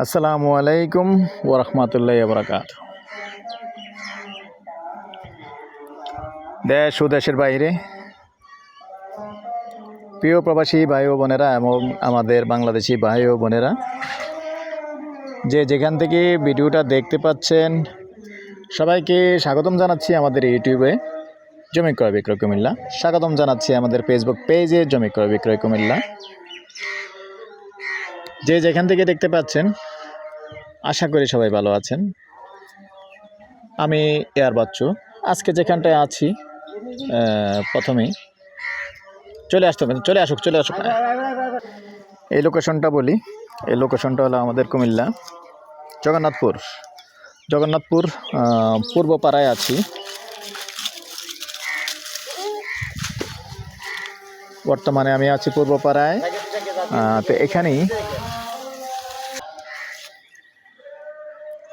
আসসালামু আলাইকুম ওয়া রাহমাতুল্লাহি ওয়া বারাকাতুহু। দেশ ও দেশের বাইরে প্রিয় প্রবাসী ভাই ও বোনেরা এবং আমাদের বাংলাদেশি ভাই ও বোনেরা যে যেখান থেকে ভিডিওটা দেখতে পাচ্ছেন সবাইকে স্বাগতম জানাচ্ছি আমাদের ইউটিউবে জমি ক্রয় বিক্রয় কুমিল্লা। স্বাগতম জানাচ্ছি আমাদের ফেসবুক পেজে জমি ক্রয় বিক্রয় কুমিল্লা। যে যেখান থেকে দেখতে পাচ্ছেন আশা করি সবাই ভালো আছেন। আমি এয়ার বাচ্চু। আজকে যেখানটায় আছি প্রথমেই চলে আসুক। এই লোকেশনটা বলি। এই লোকেশনটা হলো আমাদের কুমিল্লা জগন্নাথপুর পূর্বপাড়ায় আছি। বর্তমানে আমি আছি পূর্বপাড়ায়। তো এখানেই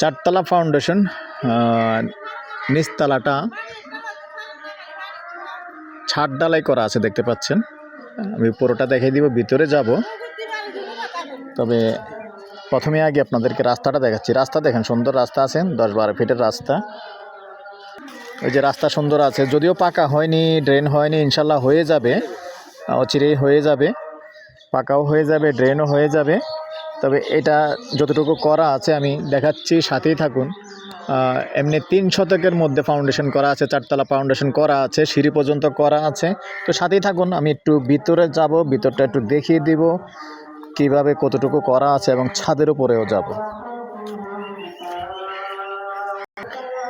4তলা ফাউন্ডেশন, নিচতলাটা ছাদ ঢালাই করা আছে দেখতে পাচ্ছেন। আমি পুরোটা দেখিয়ে দিব, ভিতরে যাব। তবে প্রথমে আগে আপনাদেরকে রাস্তাটা দেখাচ্ছি। রাস্তা দেখেন, সুন্দর রাস্তা আছে, 10-12 ফিটের রাস্তা। ওই যে রাস্তা সুন্দর আছে, যদিও পাকা হয়নি, ড্রেন হয়নি, ইনশাল্লাহ হয়ে যাবে, অচিরেই হয়ে যাবে, পাকাও হয়ে যাবে, ড্রেনও হয়ে যাবে। তবে এটা যতটুকু করা আছে আমি দেখাচ্ছি, সাথেই থাকুন। এমনি 3 শতকের মধ্যে ফাউন্ডেশন করা আছে, 4তলা ফাউন্ডেশন করা আছে, সিঁড়ি পর্যন্ত করা আছে। তো সাথেই থাকুন, আমি একটু ভিতরে যাব, ভিতরটা একটু দেখিয়ে দিব কিভাবে কতটুকু করা আছে, এবং ছাদের উপরেও যাব।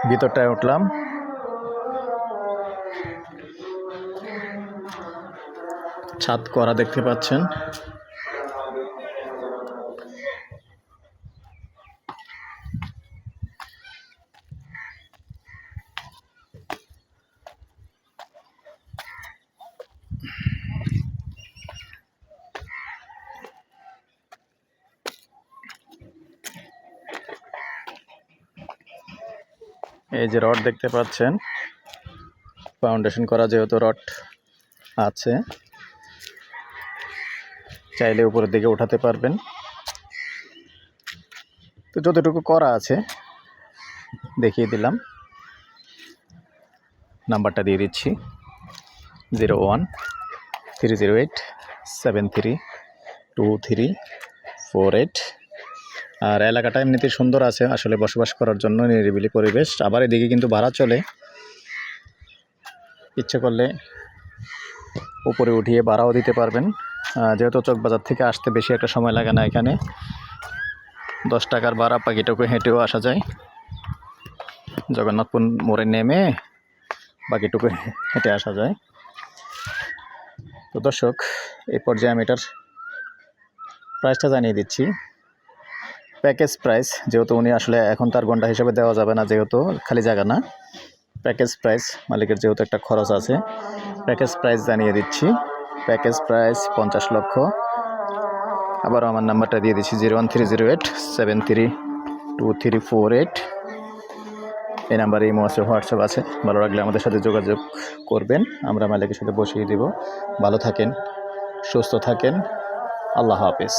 ভিতরটায় উঠলাম। ছাদ করা দেখতে পাচ্ছেন। এই যে রড দেখতে পাচ্ছেন, ফাউন্ডেশন করা যেহেতু রড আছে, চাইলে উপরের দিকে উঠাতে পারবেন। তো যতটুকু করা আছে দেখিয়ে দিলাম। নাম্বারটা দিয়ে দিচ্ছি 01-308-732348। আর এলাকাটা এমনিতে সুন্দর আছে, আসলে বসবাস করার জন্য নিরিবিলি পরিবেশ। আবার এদিকে কিন্তু ভাড়া চলে, ইচ্ছে করলে উপরে উঠিয়ে ভাড়াও দিতে পারবেন। যেহেতু চকবাজার থেকে আসতে বেশি একটা সময় লাগে না, এখানে 10 টাকার ভাড়া, বাকিটুকু হেঁটেও আসা যায়। জগন্নাথপুর মোড়ে নেমে বাকিটুকু হেঁটে আসা যায়। তো দর্শক, এই পর্যায়ে আমি এটার প্রাইসটা জানিয়ে দিচ্ছি। প্যাকেজ প্রাইস, যেহেতু উনি আসলে এখন তার ঘন্টা হিসেবে দেওয়া যাবে না, যেহেতু খালি জায়গা না। প্যাকেজ প্রাইস, মালিকের যেহেতু একটা খরচ আছে, প্যাকেজ প্রাইস জানিয়ে দিচ্ছি। প্যাকেজ প্রাইস 50 লক্ষ। আবারও আমার নাম্বারটা দিয়ে দিচ্ছি 01-308-732348। এই নাম্বারে ইমো আছে, হোয়াটসঅ্যাপ আছে। ভালো লাগলে আমাদের সাথে যোগাযোগ করবেন, আমরা মালিকের সাথে বসিয়ে দেব। ভালো থাকেন, সুস্থ থাকেন, আল্লাহ হাফেজ।